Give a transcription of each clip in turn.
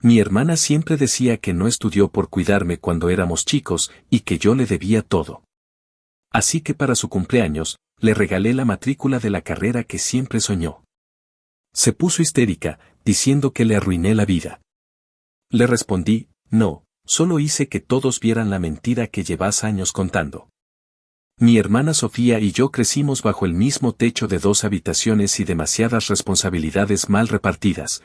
Mi hermana siempre decía que no estudió por cuidarme cuando éramos chicos y que yo le debía todo. Así que para su cumpleaños, le regalé la matrícula de la carrera que siempre soñó. Se puso histérica, diciendo que le arruiné la vida. Le respondí, no, solo hice que todos vieran la mentira que llevas años contando. Mi hermana Sofía y yo crecimos bajo el mismo techo de 2 habitaciones y demasiadas responsabilidades mal repartidas.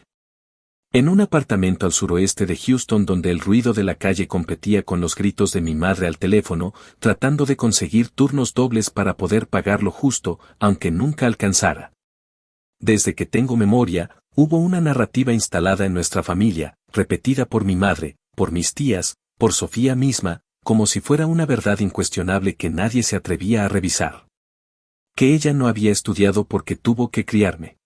En un apartamento al suroeste de Houston donde el ruido de la calle competía con los gritos de mi madre al teléfono, tratando de conseguir turnos dobles para poder pagar lo justo, aunque nunca alcanzara. Desde que tengo memoria, hubo una narrativa instalada en nuestra familia, repetida por mi madre, por mis tías, por Sofía misma, como si fuera una verdad incuestionable que nadie se atrevía a revisar. Que ella no había estudiado porque tuvo que criarme.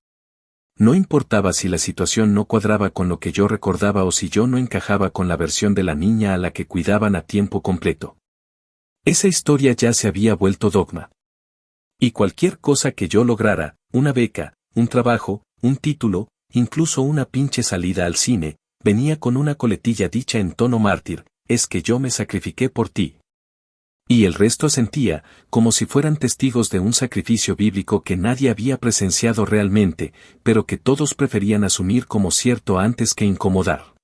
No importaba si la situación no cuadraba con lo que yo recordaba o si yo no encajaba con la versión de la niña a la que cuidaban a tiempo completo. Esa historia ya se había vuelto dogma. Y cualquier cosa que yo lograra, una beca, un trabajo, un título, incluso una pinche salida al cine, venía con una coletilla dicha en tono mártir, es que yo me sacrifiqué por ti. Y el resto asentía, como si fueran testigos de un sacrificio bíblico que nadie había presenciado realmente, pero que todos preferían asumir como cierto antes que incomodar.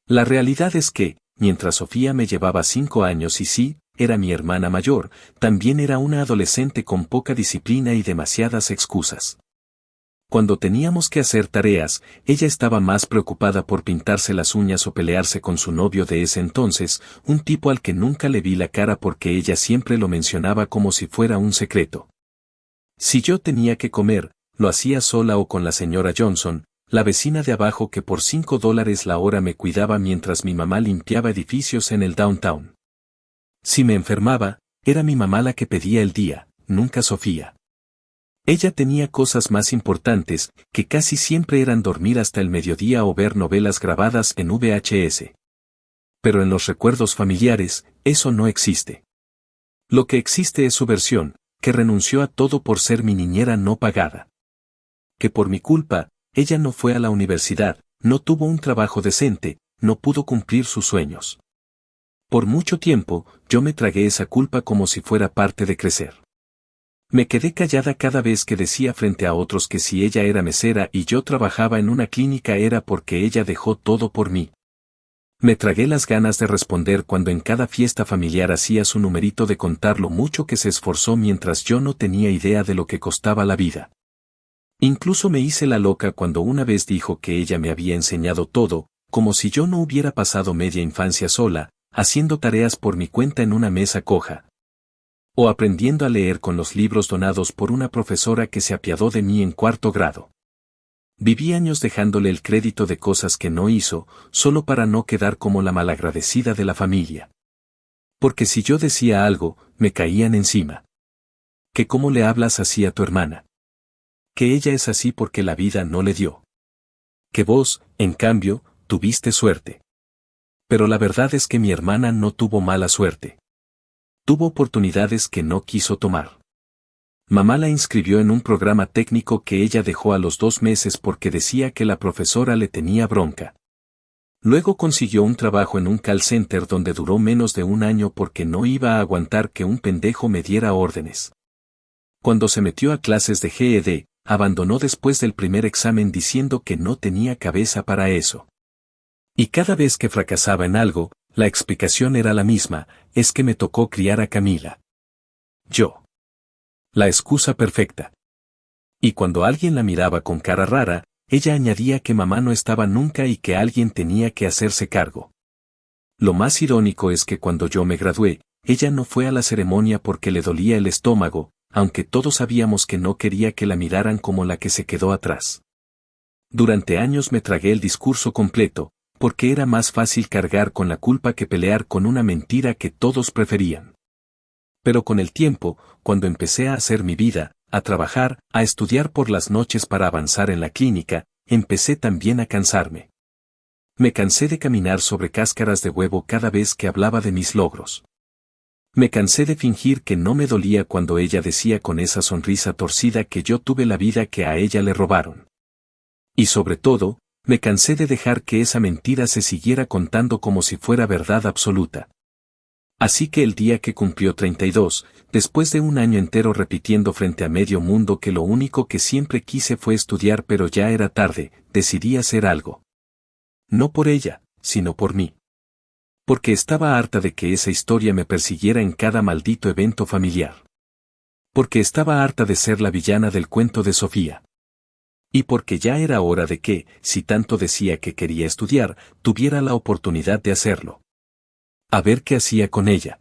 La realidad es que, mientras Sofía me llevaba 5 años y sí, era mi hermana mayor, también era una adolescente con poca disciplina y demasiadas excusas. Cuando teníamos que hacer tareas, ella estaba más preocupada por pintarse las uñas o pelearse con su novio de ese entonces, un tipo al que nunca le vi la cara porque ella siempre lo mencionaba como si fuera un secreto. Si yo tenía que comer, lo hacía sola o con la señora Johnson, la vecina de abajo que por $5 la hora me cuidaba mientras mi mamá limpiaba edificios en el downtown. Si me enfermaba, era mi mamá la que pedía el día, nunca Sofía. Ella tenía cosas más importantes, que casi siempre eran dormir hasta el mediodía o ver novelas grabadas en VHS. Pero en los recuerdos familiares, eso no existe. Lo que existe es su versión, que renunció a todo por ser mi niñera no pagada. Que por mi culpa, ella no fue a la universidad, no tuvo un trabajo decente, no pudo cumplir sus sueños. Por mucho tiempo, yo me tragué esa culpa como si fuera parte de crecer. Me quedé callada cada vez que decía frente a otros que si ella era mesera y yo trabajaba en una clínica era porque ella dejó todo por mí. Me tragué las ganas de responder cuando en cada fiesta familiar hacía su numerito de contar lo mucho que se esforzó mientras yo no tenía idea de lo que costaba la vida. Incluso me hice la loca cuando una vez dijo que ella me había enseñado todo, como si yo no hubiera pasado media infancia sola, haciendo tareas por mi cuenta en una mesa coja. O aprendiendo a leer con los libros donados por una profesora que se apiadó de mí en 4º grado. Viví años dejándole el crédito de cosas que no hizo, solo para no quedar como la malagradecida de la familia. Porque si yo decía algo, me caían encima. Que cómo le hablas así a tu hermana. Que ella es así porque la vida no le dio. Que vos, en cambio, tuviste suerte. Pero la verdad es que mi hermana no tuvo mala suerte. Tuvo oportunidades que no quiso tomar. Mamá la inscribió en un programa técnico que ella dejó a los 2 meses porque decía que la profesora le tenía bronca. Luego consiguió un trabajo en un call center donde duró menos de 1 año porque no iba a aguantar que un pendejo me diera órdenes. Cuando se metió a clases de GED, abandonó después del primer examen diciendo que no tenía cabeza para eso. Y cada vez que fracasaba en algo, la explicación era la misma, es que me tocó criar a Camila. Yo. La excusa perfecta. Y cuando alguien la miraba con cara rara, ella añadía que mamá no estaba nunca y que alguien tenía que hacerse cargo. Lo más irónico es que cuando yo me gradué, ella no fue a la ceremonia porque le dolía el estómago, aunque todos sabíamos que no quería que la miraran como la que se quedó atrás. Durante años me tragué el discurso completo, porque era más fácil cargar con la culpa que pelear con una mentira que todos preferían. Pero con el tiempo, cuando empecé a hacer mi vida, a trabajar, a estudiar por las noches para avanzar en la clínica, empecé también a cansarme. Me cansé de caminar sobre cáscaras de huevo cada vez que hablaba de mis logros. Me cansé de fingir que no me dolía cuando ella decía con esa sonrisa torcida que yo tuve la vida que a ella le robaron. Y sobre todo, Me cansé de dejar que esa mentira se siguiera contando como si fuera verdad absoluta. Así que el día que cumplió 32, después de un año entero repitiendo frente a medio mundo que lo único que siempre quise fue estudiar pero ya era tarde, decidí hacer algo. No por ella, sino por mí. Porque estaba harta de que esa historia me persiguiera en cada maldito evento familiar. Porque estaba harta de ser la villana del cuento de Sofía. Y porque ya era hora de que, si tanto decía que quería estudiar, tuviera la oportunidad de hacerlo. A ver qué hacía con ella.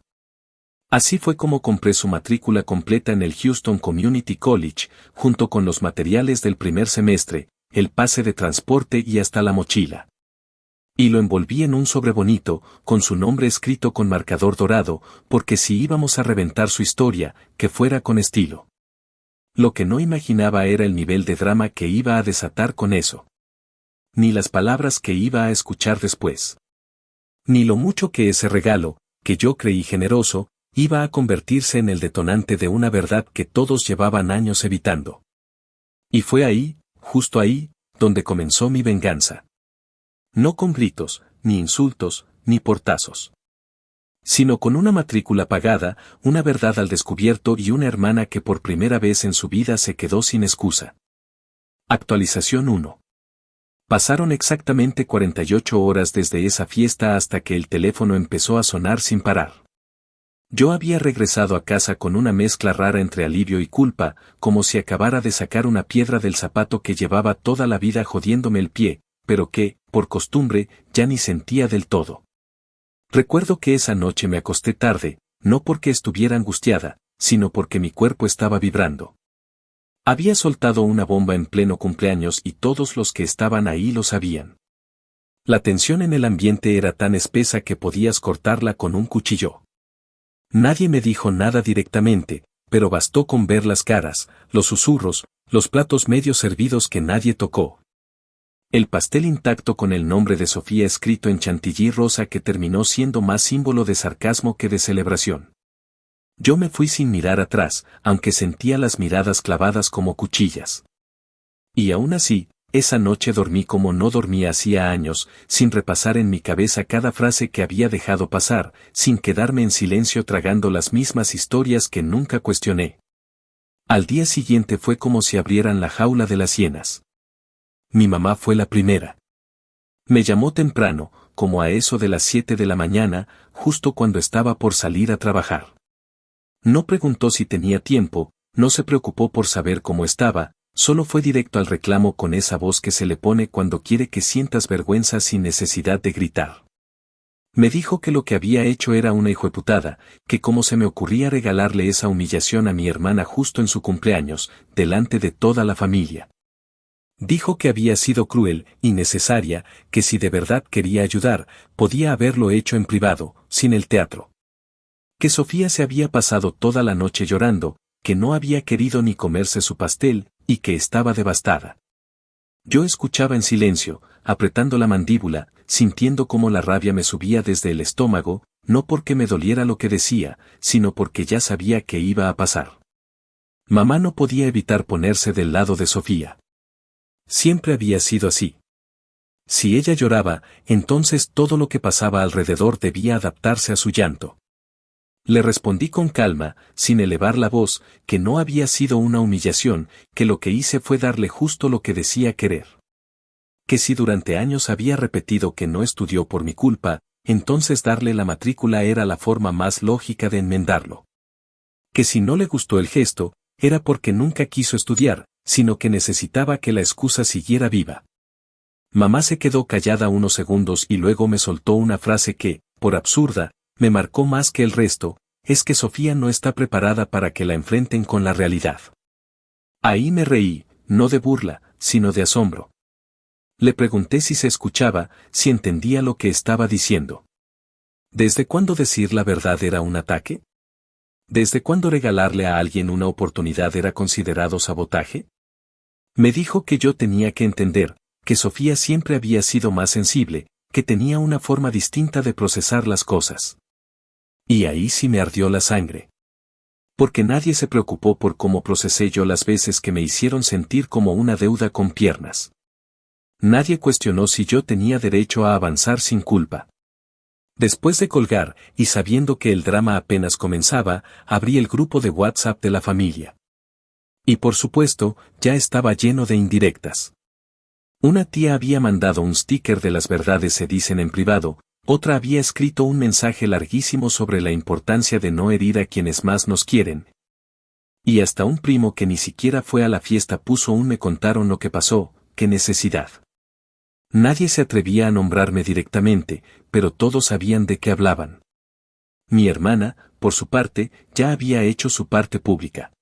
Así fue como compré su matrícula completa en el Houston Community College, junto con los materiales del primer semestre, el pase de transporte y hasta la mochila. Y lo envolví en un sobre bonito, con su nombre escrito con marcador dorado, porque si íbamos a reventar su historia, que fuera con estilo. Lo que no imaginaba era el nivel de drama que iba a desatar con eso. Ni las palabras que iba a escuchar después. Ni lo mucho que ese regalo, que yo creí generoso, iba a convertirse en el detonante de una verdad que todos llevaban años evitando. Y fue ahí, justo ahí, donde comenzó mi venganza. No con gritos, ni insultos, ni portazos. Sino con una matrícula pagada, una verdad al descubierto y una hermana que por primera vez en su vida se quedó sin excusa. Actualización 1. Pasaron exactamente 48 horas desde esa fiesta hasta que el teléfono empezó a sonar sin parar. Yo había regresado a casa con una mezcla rara entre alivio y culpa, como si acabara de sacar una piedra del zapato que llevaba toda la vida jodiéndome el pie, pero que, por costumbre, ya ni sentía del todo. Recuerdo que esa noche me acosté tarde, no porque estuviera angustiada, sino porque mi cuerpo estaba vibrando. Había soltado una bomba en pleno cumpleaños y todos los que estaban ahí lo sabían. La tensión en el ambiente era tan espesa que podías cortarla con un cuchillo. Nadie me dijo nada directamente, pero bastó con ver las caras, los susurros, los platos medio servidos que nadie tocó. El pastel intacto con el nombre de Sofía escrito en chantilly rosa que terminó siendo más símbolo de sarcasmo que de celebración. Yo me fui sin mirar atrás, aunque sentía las miradas clavadas como cuchillas. Y aún así, esa noche dormí como no dormía hacía años, sin repasar en mi cabeza cada frase que había dejado pasar, sin quedarme en silencio tragando las mismas historias que nunca cuestioné. Al día siguiente fue como si abrieran la jaula de las hienas. Mi mamá fue la primera. Me llamó temprano, como a eso de las 7 de la mañana, justo cuando estaba por salir a trabajar. No preguntó si tenía tiempo, no se preocupó por saber cómo estaba, solo fue directo al reclamo con esa voz que se le pone cuando quiere que sientas vergüenza sin necesidad de gritar. Me dijo que lo que había hecho era una hijueputada, que cómo se me ocurría regalarle esa humillación a mi hermana justo en su cumpleaños, delante de toda la familia. Dijo que había sido cruel, innecesaria, que si de verdad quería ayudar, podía haberlo hecho en privado, sin el teatro. Que Sofía se había pasado toda la noche llorando, que no había querido ni comerse su pastel, y que estaba devastada. Yo escuchaba en silencio, apretando la mandíbula, sintiendo cómo la rabia me subía desde el estómago, no porque me doliera lo que decía, sino porque ya sabía que iba a pasar. Mamá no podía evitar ponerse del lado de Sofía. Siempre había sido así. Si ella lloraba, entonces todo lo que pasaba alrededor debía adaptarse a su llanto. Le respondí con calma, sin elevar la voz, que no había sido una humillación, que lo que hice fue darle justo lo que decía querer. Que si durante años había repetido que no estudió por mi culpa, entonces darle la matrícula era la forma más lógica de enmendarlo. Que si no le gustó el gesto, era porque nunca quiso estudiar, sino que necesitaba que la excusa siguiera viva. Mamá se quedó callada unos segundos y luego me soltó una frase que, por absurda, me marcó más que el resto, es que Sofía no está preparada para que la enfrenten con la realidad. Ahí me reí, no de burla, sino de asombro. Le pregunté si se escuchaba, si entendía lo que estaba diciendo. ¿Desde cuándo decir la verdad era un ataque? ¿Desde cuándo regalarle a alguien una oportunidad era considerado sabotaje? Me dijo que yo tenía que entender, que Sofía siempre había sido más sensible, que tenía una forma distinta de procesar las cosas. Y ahí sí me ardió la sangre. Porque nadie se preocupó por cómo procesé yo las veces que me hicieron sentir como una deuda con piernas. Nadie cuestionó si yo tenía derecho a avanzar sin culpa. Después de colgar, y sabiendo que el drama apenas comenzaba, abrí el grupo de WhatsApp de la familia. Y por supuesto, ya estaba lleno de indirectas. Una tía había mandado un sticker de las verdades se dicen en privado, otra había escrito un mensaje larguísimo sobre la importancia de no herir a quienes más nos quieren. Y hasta un primo que ni siquiera fue a la fiesta puso un me contaron lo que pasó, qué necesidad. Nadie se atrevía a nombrarme directamente, pero todos sabían de qué hablaban. Mi hermana, por su parte, ya había hecho su parte pública.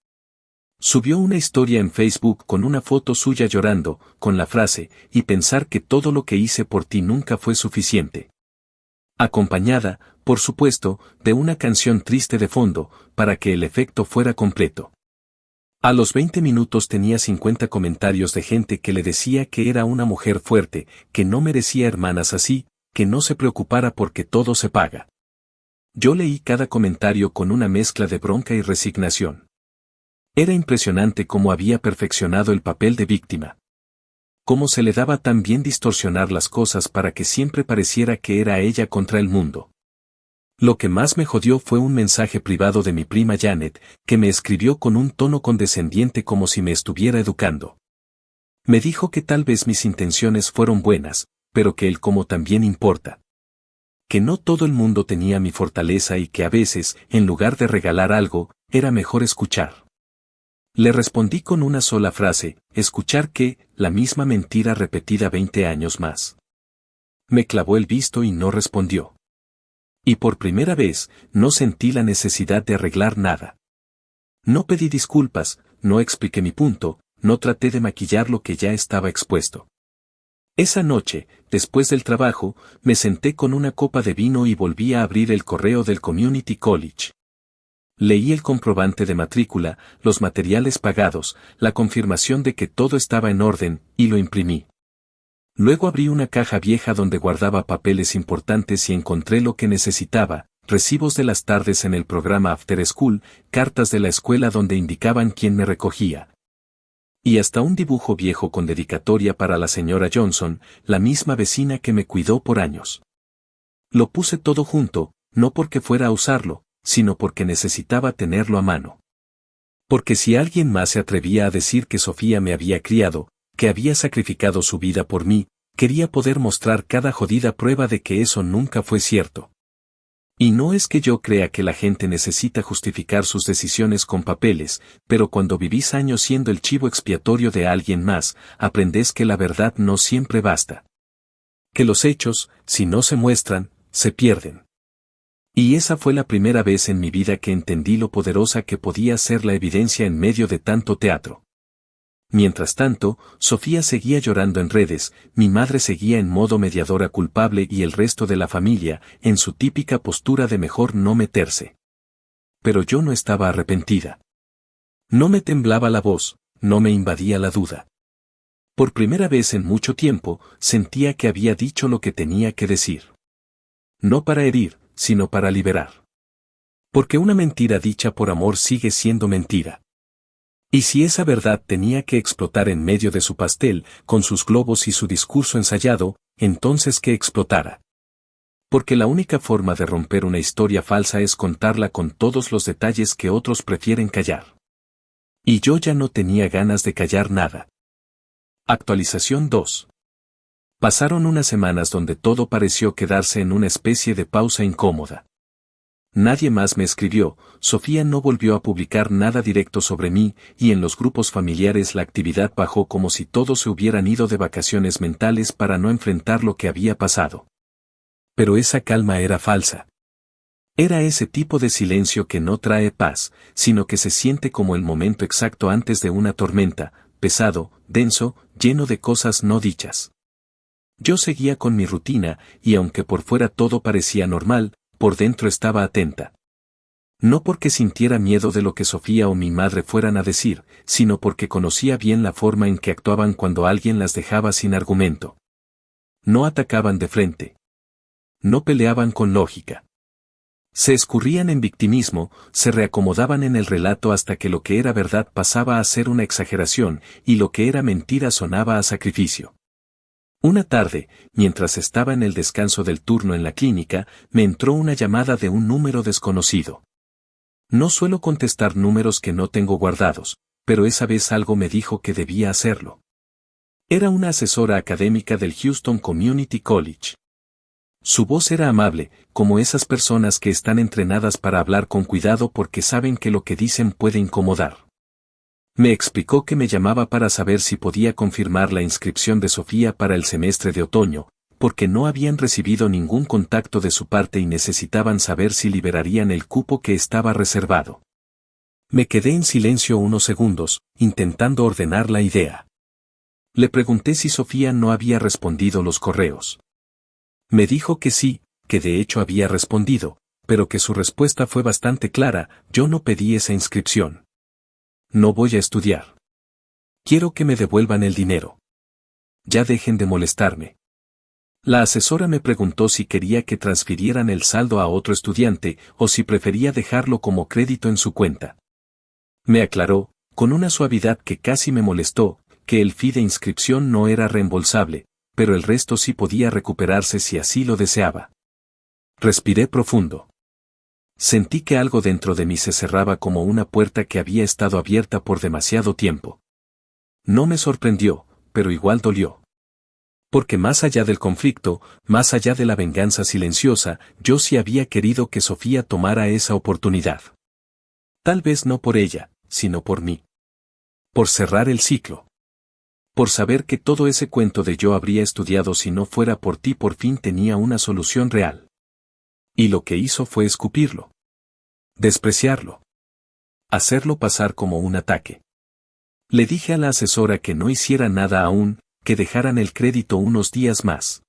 Subió una historia en Facebook con una foto suya llorando, con la frase, y pensar que todo lo que hice por ti nunca fue suficiente. Acompañada, por supuesto, de una canción triste de fondo, para que el efecto fuera completo. A los 20 minutos tenía 50 comentarios de gente que le decía que era una mujer fuerte, que no merecía hermanas así, que no se preocupara porque todo se paga. Yo leí cada comentario con una mezcla de bronca y resignación. Era impresionante cómo había perfeccionado el papel de víctima. Cómo se le daba tan bien distorsionar las cosas para que siempre pareciera que era ella contra el mundo. Lo que más me jodió fue un mensaje privado de mi prima Janet, que me escribió con un tono condescendiente como si me estuviera educando. Me dijo que tal vez mis intenciones fueron buenas, pero que el cómo también importa. Que no todo el mundo tenía mi fortaleza y que a veces, en lugar de regalar algo, era mejor escuchar. Le respondí con una sola frase, escuchar qué, la misma mentira repetida 20 años más. Me clavó el visto y no respondió. Y por primera vez, no sentí la necesidad de arreglar nada. No pedí disculpas, no expliqué mi punto, no traté de maquillar lo que ya estaba expuesto. Esa noche, después del trabajo, me senté con una copa de vino y volví a abrir el correo del Community College. Leí el comprobante de matrícula, los materiales pagados, la confirmación de que todo estaba en orden, y lo imprimí. Luego abrí una caja vieja donde guardaba papeles importantes y encontré lo que necesitaba, recibos de las tardes en el programa After School, cartas de la escuela donde indicaban quién me recogía. Y hasta un dibujo viejo con dedicatoria para la señora Johnson, la misma vecina que me cuidó por años. Lo puse todo junto, no porque fuera a usarlo, sino porque necesitaba tenerlo a mano. Porque si alguien más se atrevía a decir que Sofía me había criado, que había sacrificado su vida por mí, quería poder mostrar cada jodida prueba de que eso nunca fue cierto. Y no es que yo crea que la gente necesita justificar sus decisiones con papeles, pero cuando vivís años siendo el chivo expiatorio de alguien más, aprendés que la verdad no siempre basta. Que los hechos, si no se muestran, se pierden. Y esa fue la primera vez en mi vida que entendí lo poderosa que podía ser la evidencia en medio de tanto teatro. Mientras tanto, Sofía seguía llorando en redes, mi madre seguía en modo mediadora culpable y el resto de la familia, en su típica postura de mejor no meterse. Pero yo no estaba arrepentida. No me temblaba la voz, no me invadía la duda. Por primera vez en mucho tiempo, sentía que había dicho lo que tenía que decir. No para herir, sino para liberar. Porque una mentira dicha por amor sigue siendo mentira. Y si esa verdad tenía que explotar en medio de su pastel, con sus globos y su discurso ensayado, entonces que explotara. Porque la única forma de romper una historia falsa es contarla con todos los detalles que otros prefieren callar. Y yo ya no tenía ganas de callar nada. Actualización 2. Pasaron unas semanas donde todo pareció quedarse en una especie de pausa incómoda. Nadie más me escribió, Sofía no volvió a publicar nada directo sobre mí, y en los grupos familiares la actividad bajó como si todos se hubieran ido de vacaciones mentales para no enfrentar lo que había pasado. Pero esa calma era falsa. Era ese tipo de silencio que no trae paz, sino que se siente como el momento exacto antes de una tormenta, pesado, denso, lleno de cosas no dichas. Yo seguía con mi rutina, y aunque por fuera todo parecía normal, por dentro estaba atenta. No porque sintiera miedo de lo que Sofía o mi madre fueran a decir, sino porque conocía bien la forma en que actuaban cuando alguien las dejaba sin argumento. No atacaban de frente. No peleaban con lógica. Se escurrían en victimismo, se reacomodaban en el relato hasta que lo que era verdad pasaba a ser una exageración, y lo que era mentira sonaba a sacrificio. Una tarde, mientras estaba en el descanso del turno en la clínica, me entró una llamada de un número desconocido. No suelo contestar números que no tengo guardados, pero esa vez algo me dijo que debía hacerlo. Era una asesora académica del Houston Community College. Su voz era amable, como esas personas que están entrenadas para hablar con cuidado porque saben que lo que dicen puede incomodar. Me explicó que me llamaba para saber si podía confirmar la inscripción de Sofía para el semestre de otoño, porque no habían recibido ningún contacto de su parte y necesitaban saber si liberarían el cupo que estaba reservado. Me quedé en silencio unos segundos, intentando ordenar la idea. Le pregunté si Sofía no había respondido los correos. Me dijo que sí, que de hecho había respondido, pero que su respuesta fue bastante clara: yo no pedí esa inscripción. No voy a estudiar. Quiero que me devuelvan el dinero. Ya dejen de molestarme. La asesora me preguntó si quería que transfirieran el saldo a otro estudiante o si prefería dejarlo como crédito en su cuenta. Me aclaró, con una suavidad que casi me molestó, que el fee de inscripción no era reembolsable, pero el resto sí podía recuperarse si así lo deseaba. Respiré profundo. Sentí que algo dentro de mí se cerraba como una puerta que había estado abierta por demasiado tiempo. No me sorprendió, pero igual dolió. Porque más allá del conflicto, más allá de la venganza silenciosa, yo sí había querido que Sofía tomara esa oportunidad. Tal vez no por ella, sino por mí. Por cerrar el ciclo. Por saber que todo ese cuento de yo habría estudiado si no fuera por ti por fin tenía una solución real. Y lo que hizo fue escupirlo. Despreciarlo. Hacerlo pasar como un ataque. Le dije a la asesora que no hiciera nada aún, que dejaran el crédito unos días más.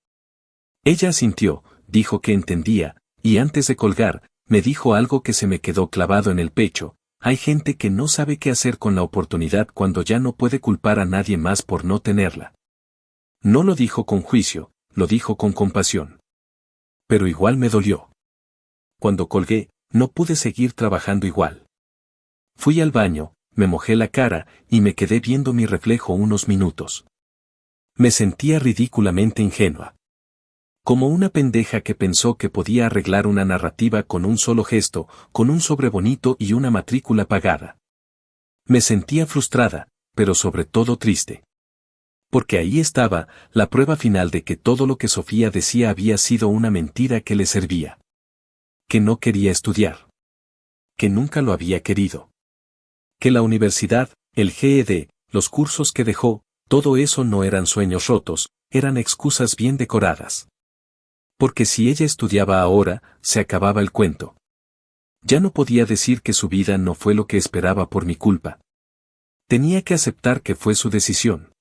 Ella asintió, dijo que entendía, y antes de colgar, me dijo algo que se me quedó clavado en el pecho: hay gente que no sabe qué hacer con la oportunidad cuando ya no puede culpar a nadie más por no tenerla. No lo dijo con juicio, lo dijo con compasión. Pero igual me dolió. Cuando colgué, no pude seguir trabajando igual. Fui al baño, me mojé la cara, y me quedé viendo mi reflejo unos minutos. Me sentía ridículamente ingenua. Como una pendeja que pensó que podía arreglar una narrativa con un solo gesto, con un sobre bonito y una matrícula pagada. Me sentía frustrada, pero sobre todo triste. Porque ahí estaba, la prueba final de que todo lo que Sofía decía había sido una mentira que le servía. Que no quería estudiar. Que nunca lo había querido. Que la universidad, el GED, los cursos que dejó, todo eso no eran sueños rotos, eran excusas bien decoradas. Porque si ella estudiaba ahora, se acababa el cuento. Ya no podía decir que su vida no fue lo que esperaba por mi culpa. Tenía que aceptar que fue su decisión.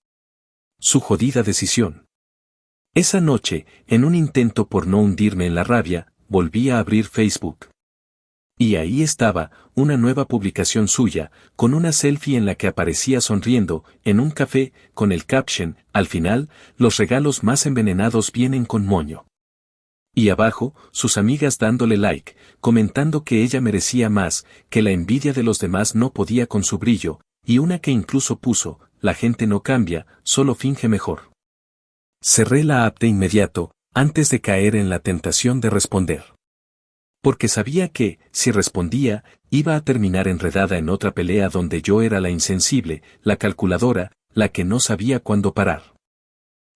Su jodida decisión. Esa noche, en un intento por no hundirme en la rabia, volví a abrir Facebook. Y ahí estaba, una nueva publicación suya, con una selfie en la que aparecía sonriendo, en un café, con el caption: al final, los regalos más envenenados vienen con moño. Y abajo, sus amigas dándole like, comentando que ella merecía más, que la envidia de los demás no podía con su brillo, y una que incluso puso: la gente no cambia, solo finge mejor. Cerré la app de inmediato, antes de caer en la tentación de responder. Porque sabía que, si respondía, iba a terminar enredada en otra pelea donde yo era la insensible, la calculadora, la que no sabía cuándo parar.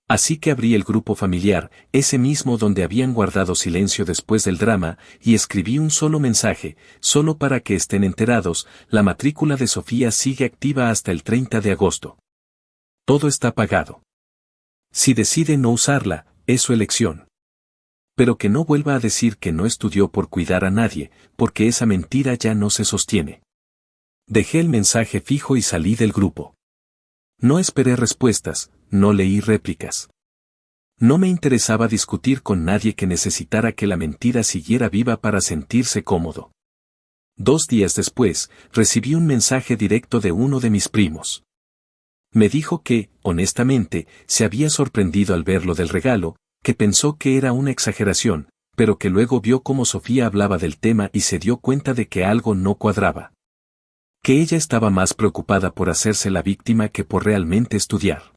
Así que abrí el grupo familiar, ese mismo donde habían guardado silencio después del drama, y escribí un solo mensaje: solo para que estén enterados, la matrícula de Sofía sigue activa hasta el 30 de agosto. Todo está pagado. Si decide no usarla, es su elección. Pero que no vuelva a decir que no estudió por cuidar a nadie, porque esa mentira ya no se sostiene. Dejé el mensaje fijo y salí del grupo. No esperé respuestas, no leí réplicas. No me interesaba discutir con nadie que necesitara que la mentira siguiera viva para sentirse cómodo. 2 días después, recibí un mensaje directo de uno de mis primos. Me dijo que, honestamente, se había sorprendido al ver lo del regalo, que pensó que era una exageración, pero que luego vio cómo Sofía hablaba del tema y se dio cuenta de que algo no cuadraba. Que ella estaba más preocupada por hacerse la víctima que por realmente estudiar.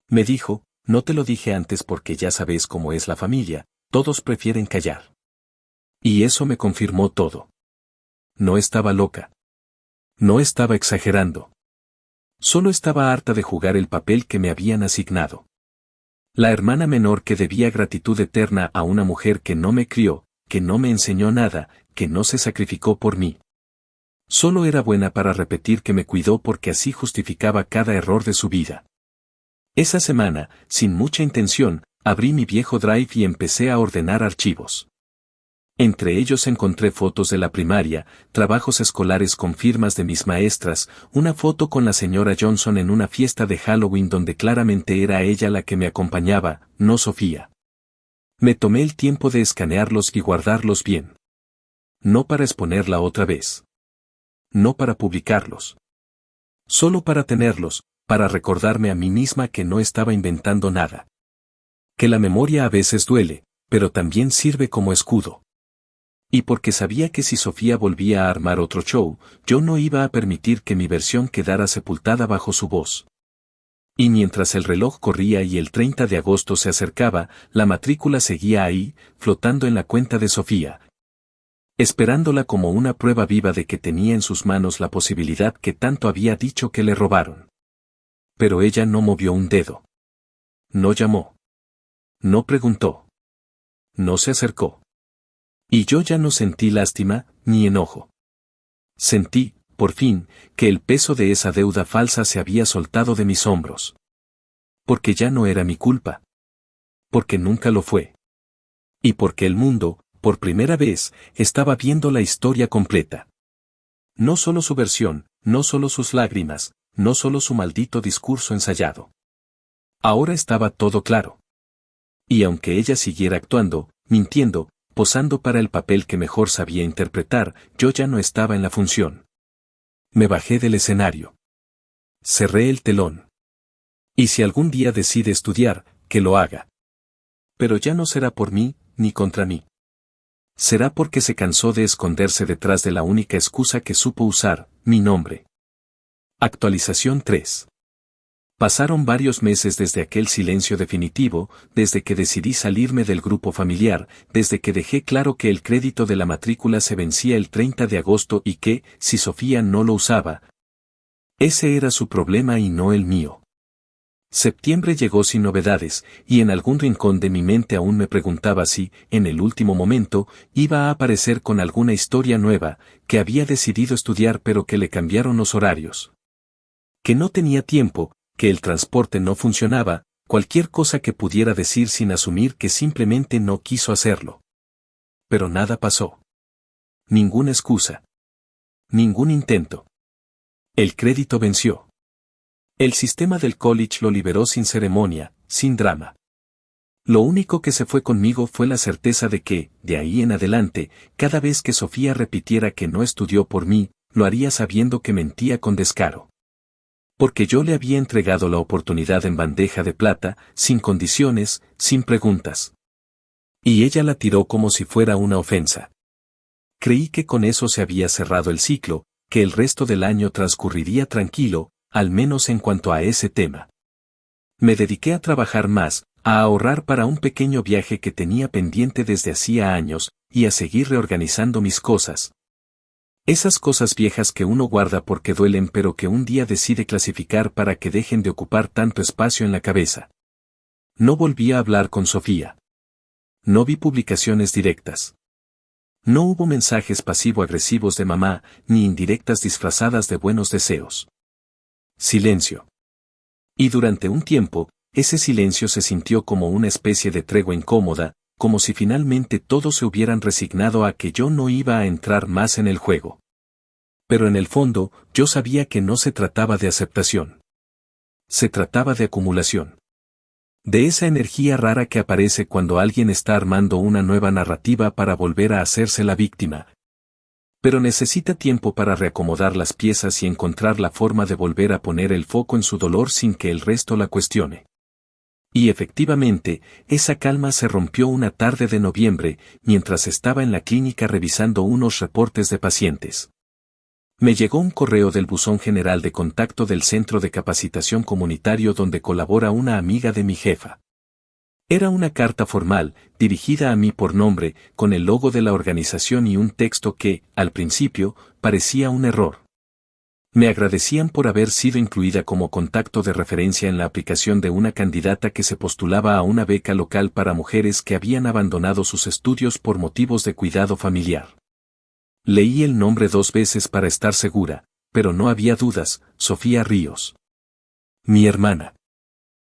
Me dijo: No te lo dije antes porque ya sabes cómo es la familia, todos prefieren callar. Y eso me confirmó todo. No estaba loca. No estaba exagerando. Solo estaba harta de jugar el papel que me habían asignado. La hermana menor que debía gratitud eterna a una mujer que no me crió, que no me enseñó nada, que no se sacrificó por mí. Solo era buena para repetir que me cuidó porque así justificaba cada error de su vida. Esa semana, sin mucha intención, abrí mi viejo Drive y empecé a ordenar archivos. Entre ellos encontré fotos de la primaria, trabajos escolares con firmas de mis maestras, una foto con la señora Johnson en una fiesta de Halloween donde claramente era ella la que me acompañaba, no Sofía. Me tomé el tiempo de escanearlos y guardarlos bien. No para exponerla otra vez. No para publicarlos. Solo para tenerlos, para recordarme a mí misma que no estaba inventando nada. Que la memoria a veces duele, pero también sirve como escudo. Y porque sabía que si Sofía volvía a armar otro show, yo no iba a permitir que mi versión quedara sepultada bajo su voz. Y mientras el reloj corría y el 30 de agosto se acercaba, la matrícula seguía ahí, flotando en la cuenta de Sofía, esperándola como una prueba viva de que tenía en sus manos la posibilidad que tanto había dicho que le robaron. Pero ella no movió un dedo. No llamó. No preguntó. No se acercó. Y yo ya no sentí lástima, ni enojo. Sentí, por fin, que el peso de esa deuda falsa se había soltado de mis hombros. Porque ya no era mi culpa. Porque nunca lo fue. Y porque el mundo, por primera vez, estaba viendo la historia completa. No solo su versión, no solo sus lágrimas, no solo su maldito discurso ensayado. Ahora estaba todo claro. Y aunque ella siguiera actuando, mintiendo, posando para el papel que mejor sabía interpretar, yo ya no estaba en la función. Me bajé del escenario. Cerré el telón. Y si algún día decide estudiar, que lo haga. Pero ya no será por mí, ni contra mí. Será porque se cansó de esconderse detrás de la única excusa que supo usar, mi nombre. Actualización 3. Pasaron varios meses desde aquel silencio definitivo, desde que decidí salirme del grupo familiar, desde que dejé claro que el crédito de la matrícula se vencía el 30 de agosto y que, si Sofía no lo usaba, ese era su problema y no el mío. Septiembre llegó sin novedades, y en algún rincón de mi mente aún me preguntaba si, en el último momento, iba a aparecer con alguna historia nueva, que había decidido estudiar pero que le cambiaron los horarios. Que no tenía tiempo, que el transporte no funcionaba, cualquier cosa que pudiera decir sin asumir que simplemente no quiso hacerlo. Pero nada pasó. Ninguna excusa. Ningún intento. El crédito venció. El sistema del college lo liberó sin ceremonia, sin drama. Lo único que se fue conmigo fue la certeza de que, de ahí en adelante, cada vez que Sofía repitiera que no estudió por mí, lo haría sabiendo que mentía con descaro. Porque yo le había entregado la oportunidad en bandeja de plata, sin condiciones, sin preguntas. Y ella la tiró como si fuera una ofensa. Creí que con eso se había cerrado el ciclo, que el resto del año transcurriría tranquilo, al menos en cuanto a ese tema. Me dediqué a trabajar más, a ahorrar para un pequeño viaje que tenía pendiente desde hacía años, y a seguir reorganizando mis cosas. Esas cosas viejas que uno guarda porque duelen pero que un día decide clasificar para que dejen de ocupar tanto espacio en la cabeza. No volví a hablar con Sofía. No vi publicaciones directas. No hubo mensajes pasivo-agresivos de mamá, ni indirectas disfrazadas de buenos deseos. Silencio. Y durante un tiempo, ese silencio se sintió como una especie de tregua incómoda, como si finalmente todos se hubieran resignado a que yo no iba a entrar más en el juego. Pero en el fondo, yo sabía que no se trataba de aceptación. Se trataba de acumulación. De esa energía rara que aparece cuando alguien está armando una nueva narrativa para volver a hacerse la víctima. Pero necesita tiempo para reacomodar las piezas y encontrar la forma de volver a poner el foco en su dolor sin que el resto la cuestione. Y efectivamente, esa calma se rompió una tarde de noviembre, mientras estaba en la clínica revisando unos reportes de pacientes. Me llegó un correo del buzón general de contacto del Centro de Capacitación Comunitario donde colabora una amiga de mi jefa. Era una carta formal, dirigida a mí por nombre, con el logo de la organización y un texto que, al principio, parecía un error. Me agradecían por haber sido incluida como contacto de referencia en la aplicación de una candidata que se postulaba a una beca local para mujeres que habían abandonado sus estudios por motivos de cuidado familiar. Leí el nombre 2 veces para estar segura, pero no había dudas, Sofía Ríos. Mi hermana.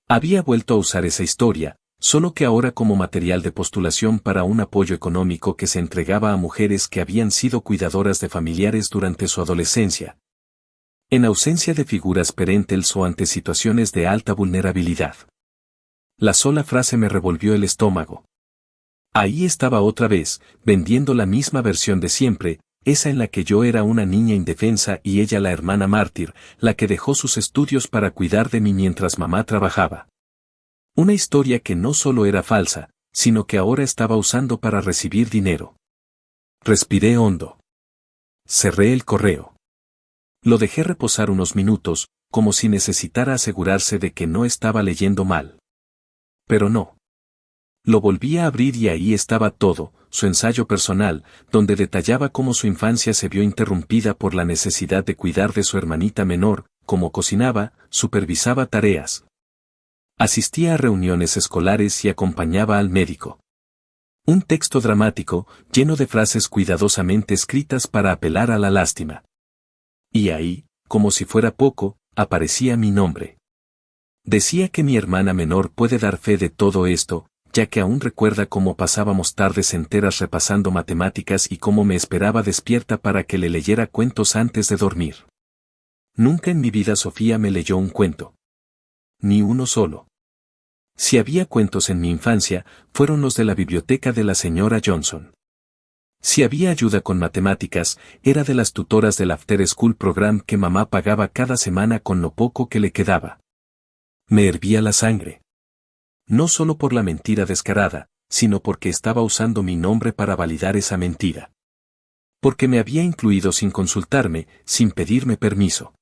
Había vuelto a usar esa historia, solo que ahora como material de postulación para un apoyo económico que se entregaba a mujeres que habían sido cuidadoras de familiares durante su adolescencia. En ausencia de figuras parentales o ante situaciones de alta vulnerabilidad. La sola frase me revolvió el estómago. Ahí estaba otra vez, vendiendo la misma versión de siempre, esa en la que yo era una niña indefensa y ella la hermana mártir, la que dejó sus estudios para cuidar de mí mientras mamá trabajaba. Una historia que no solo era falsa, sino que ahora estaba usando para recibir dinero. Respiré hondo. Cerré el correo. Lo dejé reposar unos minutos, como si necesitara asegurarse de que no estaba leyendo mal. Pero no. Lo volví a abrir y ahí estaba todo, su ensayo personal, donde detallaba cómo su infancia se vio interrumpida por la necesidad de cuidar de su hermanita menor, cómo cocinaba, supervisaba tareas. Asistía a reuniones escolares y acompañaba al médico. Un texto dramático, lleno de frases cuidadosamente escritas para apelar a la lástima. Y ahí, como si fuera poco, aparecía mi nombre. Decía que mi hermana menor puede dar fe de todo esto, ya que aún recuerda cómo pasábamos tardes enteras repasando matemáticas y cómo me esperaba despierta para que le leyera cuentos antes de dormir. Nunca en mi vida Sofía me leyó un cuento. Ni uno solo. Si había cuentos en mi infancia, fueron los de la biblioteca de la señora Johnson. Si había ayuda con matemáticas, era de las tutoras del After School Program que mamá pagaba cada semana con lo poco que le quedaba. Me hervía la sangre. No solo por la mentira descarada, sino porque estaba usando mi nombre para validar esa mentira. Porque me había incluido sin consultarme, sin pedirme permiso.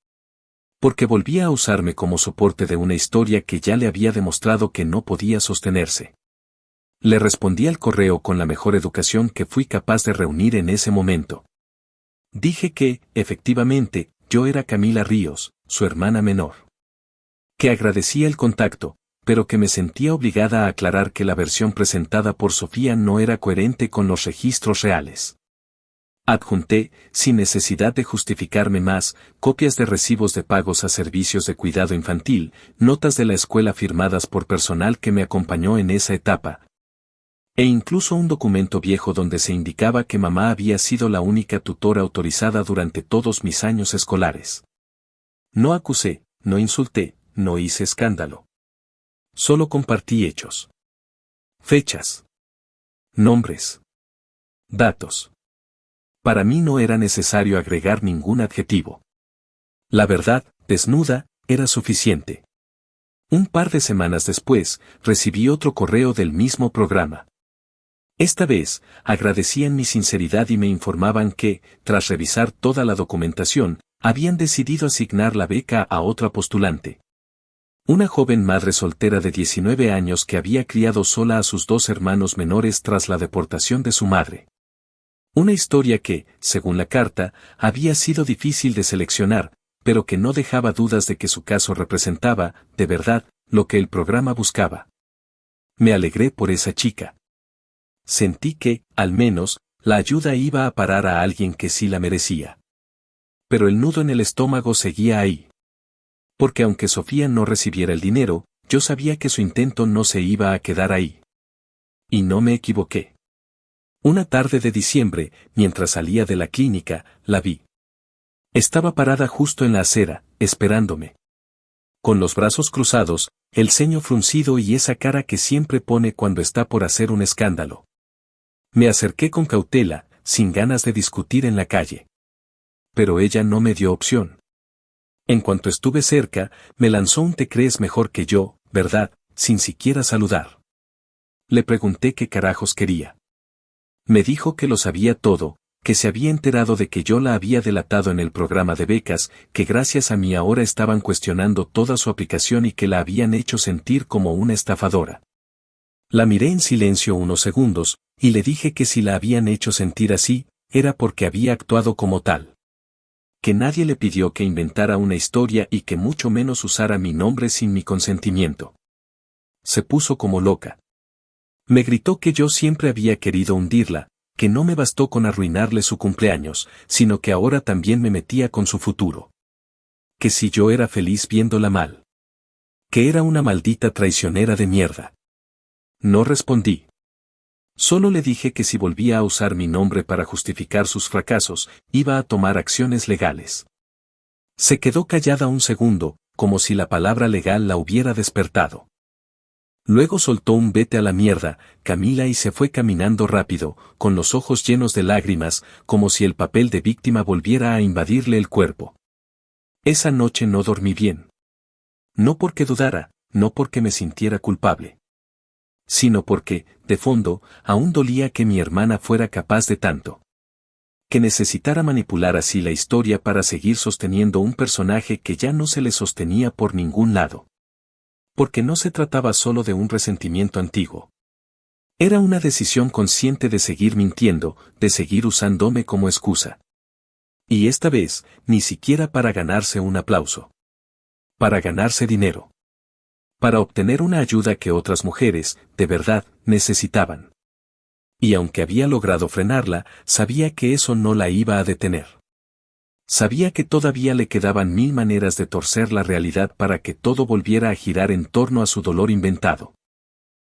Porque volvía a usarme como soporte de una historia que ya le había demostrado que no podía sostenerse. Le respondí al correo con la mejor educación que fui capaz de reunir en ese momento. Dije que, efectivamente, yo era Camila Ríos, su hermana menor. Que agradecía el contacto, pero que me sentía obligada a aclarar que la versión presentada por Sofía no era coherente con los registros reales. Adjunté, sin necesidad de justificarme más, copias de recibos de pagos a servicios de cuidado infantil, notas de la escuela firmadas por personal que me acompañó en esa etapa, e incluso un documento viejo donde se indicaba que mamá había sido la única tutora autorizada durante todos mis años escolares. No acusé, no insulté, no hice escándalo. Solo compartí hechos. Fechas. Nombres. Datos. Para mí no era necesario agregar ningún adjetivo. La verdad, desnuda, era suficiente. Un par de semanas después, recibí otro correo del mismo programa. Esta vez, agradecían mi sinceridad y me informaban que, tras revisar toda la documentación, habían decidido asignar la beca a otra postulante. Una joven madre soltera de 19 años que había criado sola a sus 2 hermanos menores tras la deportación de su madre. Una historia que, según la carta, había sido difícil de seleccionar, pero que no dejaba dudas de que su caso representaba, de verdad, lo que el programa buscaba. Me alegré por esa chica. Sentí que, al menos, la ayuda iba a parar a alguien que sí la merecía. Pero el nudo en el estómago seguía ahí. Porque aunque Sofía no recibiera el dinero, yo sabía que su intento no se iba a quedar ahí. Y no me equivoqué. Una tarde de diciembre, mientras salía de la clínica, la vi. Estaba parada justo en la acera, esperándome. Con los brazos cruzados, el ceño fruncido y esa cara que siempre pone cuando está por hacer un escándalo. Me acerqué con cautela, sin ganas de discutir en la calle. Pero ella no me dio opción. En cuanto estuve cerca, me lanzó un "te crees mejor que yo, ¿verdad?", sin siquiera saludar. Le pregunté qué carajos quería. Me dijo que lo sabía todo, que se había enterado de que yo la había delatado en el programa de becas, que gracias a mí ahora estaban cuestionando toda su aplicación y que la habían hecho sentir como una estafadora. La miré en silencio unos segundos, y le dije que si la habían hecho sentir así, era porque había actuado como tal. Que nadie le pidió que inventara una historia y que mucho menos usara mi nombre sin mi consentimiento. Se puso como loca. Me gritó que yo siempre había querido hundirla, que no me bastó con arruinarle su cumpleaños, sino que ahora también me metía con su futuro. Que si yo era feliz viéndola mal. Que era una maldita traicionera de mierda. No respondí. Solo le dije que si volvía a usar mi nombre para justificar sus fracasos, iba a tomar acciones legales. Se quedó callada un segundo, como si la palabra legal la hubiera despertado. Luego soltó un vete a la mierda, Camila, y se fue caminando rápido, con los ojos llenos de lágrimas, como si el papel de víctima volviera a invadirle el cuerpo. Esa noche no dormí bien. No porque dudara, no porque me sintiera culpable. Sino porque, de fondo, aún dolía que mi hermana fuera capaz de tanto. Que necesitara manipular así la historia para seguir sosteniendo un personaje que ya no se le sostenía por ningún lado. Porque no se trataba solo de un resentimiento antiguo. Era una decisión consciente de seguir mintiendo, de seguir usándome como excusa. Y esta vez, ni siquiera para ganarse un aplauso. Para ganarse dinero. Para obtener una ayuda que otras mujeres, de verdad, necesitaban. Y aunque había logrado frenarla, sabía que eso no la iba a detener. Sabía que todavía le quedaban 1000 maneras de torcer la realidad para que todo volviera a girar en torno a su dolor inventado.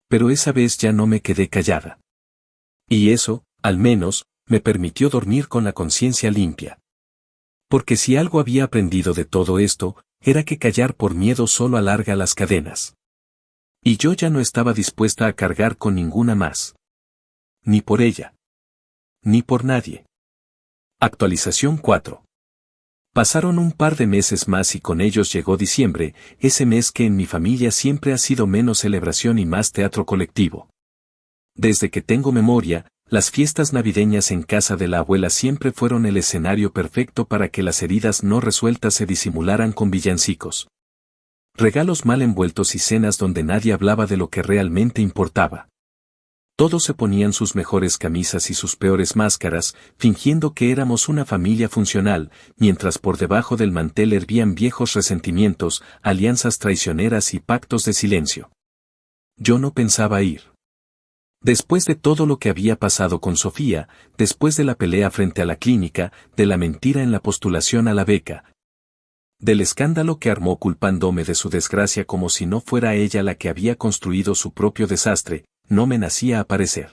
Pero esa vez ya no me quedé callada. Y eso, al menos, me permitió dormir con la conciencia limpia. Porque si algo había aprendido de todo esto, era que callar por miedo solo alarga las cadenas. Y yo ya no estaba dispuesta a cargar con ninguna más. Ni por ella. Ni por nadie. Actualización 4. Pasaron un par de meses más y con ellos llegó diciembre, ese mes que en mi familia siempre ha sido menos celebración y más teatro colectivo. Desde que tengo memoria, las fiestas navideñas en casa de la abuela siempre fueron el escenario perfecto para que las heridas no resueltas se disimularan con villancicos. Regalos mal envueltos y cenas donde nadie hablaba de lo que realmente importaba. Todos se ponían sus mejores camisas y sus peores máscaras, fingiendo que éramos una familia funcional, mientras por debajo del mantel hervían viejos resentimientos, alianzas traicioneras y pactos de silencio. Yo no pensaba ir. Después de todo lo que había pasado con Sofía, después de la pelea frente a la clínica, de la mentira en la postulación a la beca, del escándalo que armó culpándome de su desgracia como si no fuera ella la que había construido su propio desastre, no me nacía aparecer.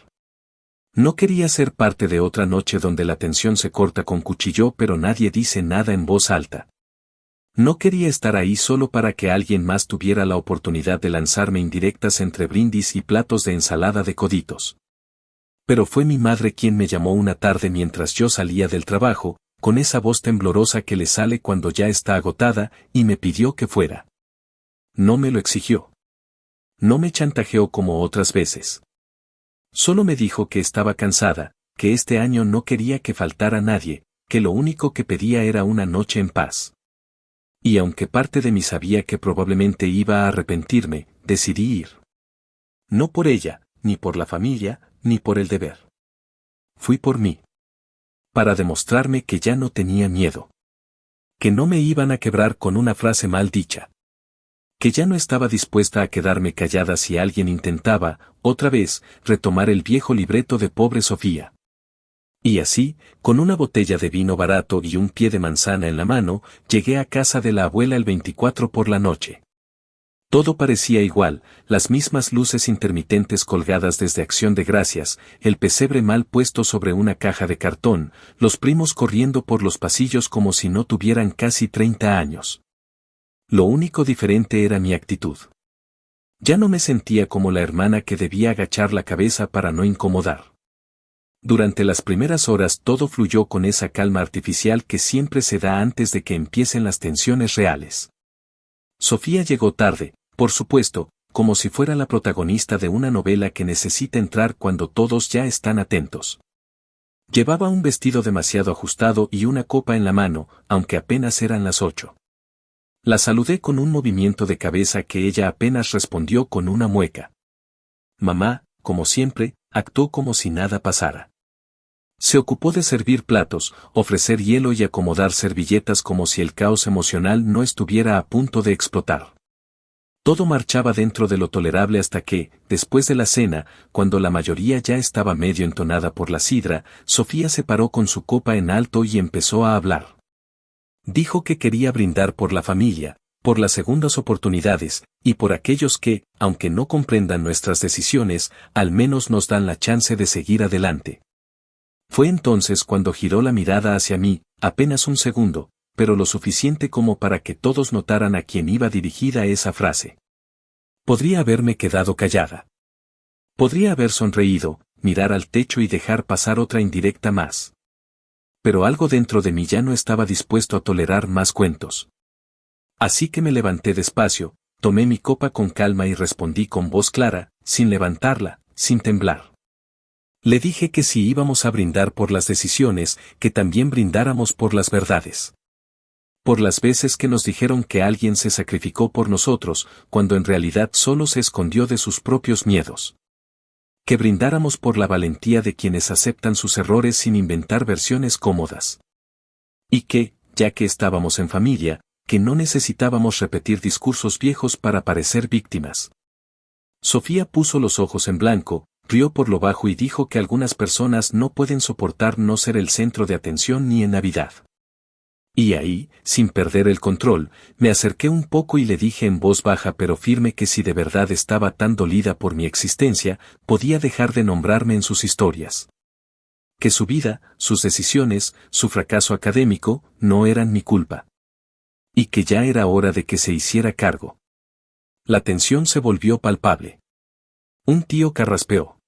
No quería ser parte de otra noche donde la tensión se corta con cuchillo pero nadie dice nada en voz alta. No quería estar ahí solo para que alguien más tuviera la oportunidad de lanzarme indirectas entre brindis y platos de ensalada de coditos. Pero fue mi madre quien me llamó una tarde mientras yo salía del trabajo, con esa voz temblorosa que le sale cuando ya está agotada, y me pidió que fuera. No me lo exigió. No me chantajeó como otras veces. Solo me dijo que estaba cansada, que este año no quería que faltara nadie, que lo único que pedía era una noche en paz. Y aunque parte de mí sabía que probablemente iba a arrepentirme, decidí ir. No por ella, ni por la familia, ni por el deber. Fui por mí. Para demostrarme que ya no tenía miedo. Que no me iban a quebrar con una frase mal dicha. Que ya no estaba dispuesta a quedarme callada si alguien intentaba, otra vez, retomar el viejo libreto de pobre Sofía. Y así, con una botella de vino barato y un pie de manzana en la mano, llegué a casa de la abuela el 24 por la noche. Todo parecía igual, las mismas luces intermitentes colgadas desde Acción de Gracias, el pesebre mal puesto sobre una caja de cartón, los primos corriendo por los pasillos como si no tuvieran casi 30 años. Lo único diferente era mi actitud. Ya no me sentía como la hermana que debía agachar la cabeza para no incomodar. Durante las primeras horas todo fluyó con esa calma artificial que siempre se da antes de que empiecen las tensiones reales. Sofía llegó tarde, por supuesto, como si fuera la protagonista de una novela que necesita entrar cuando todos ya están atentos. Llevaba un vestido demasiado ajustado y una copa en la mano, aunque apenas eran las 8. La saludé con un movimiento de cabeza que ella apenas respondió con una mueca. Mamá, como siempre, actuó como si nada pasara. Se ocupó de servir platos, ofrecer hielo y acomodar servilletas como si el caos emocional no estuviera a punto de explotar. Todo marchaba dentro de lo tolerable hasta que, después de la cena, cuando la mayoría ya estaba medio entonada por la sidra, Sofía se paró con su copa en alto y empezó a hablar. Dijo que quería brindar por la familia, por las segundas oportunidades, y por aquellos que, aunque no comprendan nuestras decisiones, al menos nos dan la chance de seguir adelante. Fue entonces cuando giró la mirada hacia mí, apenas un segundo, pero lo suficiente como para que todos notaran a quién iba dirigida esa frase. Podría haberme quedado callada. Podría haber sonreído, mirar al techo y dejar pasar otra indirecta más. Pero algo dentro de mí ya no estaba dispuesto a tolerar más cuentos. Así que me levanté despacio, tomé mi copa con calma y respondí con voz clara, sin levantarla, sin temblar. Le dije que si íbamos a brindar por las decisiones, que también brindáramos por las verdades. Por las veces que nos dijeron que alguien se sacrificó por nosotros, cuando en realidad solo se escondió de sus propios miedos. Que brindáramos por la valentía de quienes aceptan sus errores sin inventar versiones cómodas. Y que, ya que estábamos en familia, que no necesitábamos repetir discursos viejos para parecer víctimas. Sofía puso los ojos en blanco, rió por lo bajo y dijo que algunas personas no pueden soportar no ser el centro de atención ni en Navidad. Y ahí, sin perder el control, me acerqué un poco y le dije en voz baja pero firme que si de verdad estaba tan dolida por mi existencia, podía dejar de nombrarme en sus historias. Que su vida, sus decisiones, su fracaso académico, no eran mi culpa. Y que ya era hora de que se hiciera cargo. La tensión se volvió palpable. Un tío carraspeó.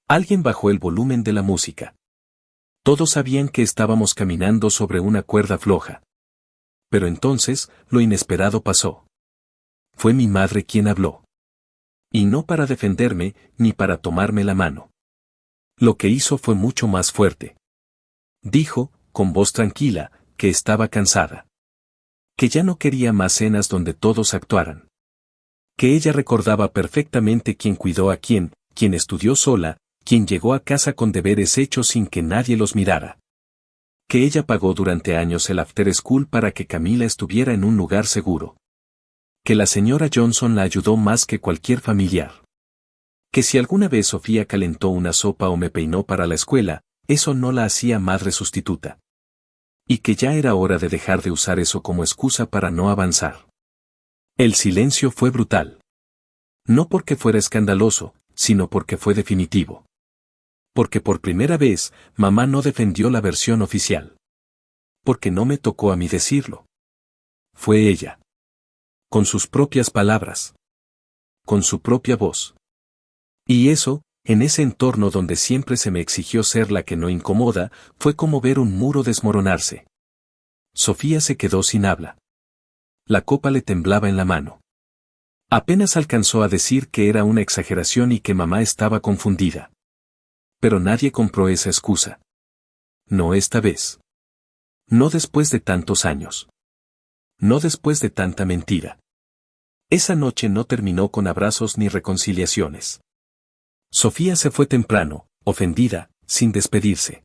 Alguien bajó el volumen de la música. Todos sabían que estábamos caminando sobre una cuerda floja. Pero entonces, lo inesperado pasó. Fue mi madre quien habló. Y no para defenderme, ni para tomarme la mano. Lo que hizo fue mucho más fuerte. Dijo, con voz tranquila, que estaba cansada. Que ya no quería más cenas donde todos actuaran. Que ella recordaba perfectamente quién cuidó a quién estudió sola, quien llegó a casa con deberes hechos sin que nadie los mirara. Que ella pagó durante años el after school para que Camila estuviera en un lugar seguro. Que la señora Johnson la ayudó más que cualquier familiar. Que si alguna vez Sofía calentó una sopa o me peinó para la escuela, eso no la hacía madre sustituta. Y que ya era hora de dejar de usar eso como excusa para no avanzar. El silencio fue brutal. No porque fuera escandaloso, sino porque fue definitivo. Porque por primera vez, mamá no defendió la versión oficial. Porque no me tocó a mí decirlo. Fue ella. Con sus propias palabras. Con su propia voz. Y eso, en ese entorno donde siempre se me exigió ser la que no incomoda, fue como ver un muro desmoronarse. Sofía se quedó sin habla. La copa le temblaba en la mano. Apenas alcanzó a decir que era una exageración y que mamá estaba confundida. Pero nadie compró esa excusa. No esta vez. No después de tantos años. No después de tanta mentira. Esa noche no terminó con abrazos ni reconciliaciones. Sofía se fue temprano, ofendida, sin despedirse.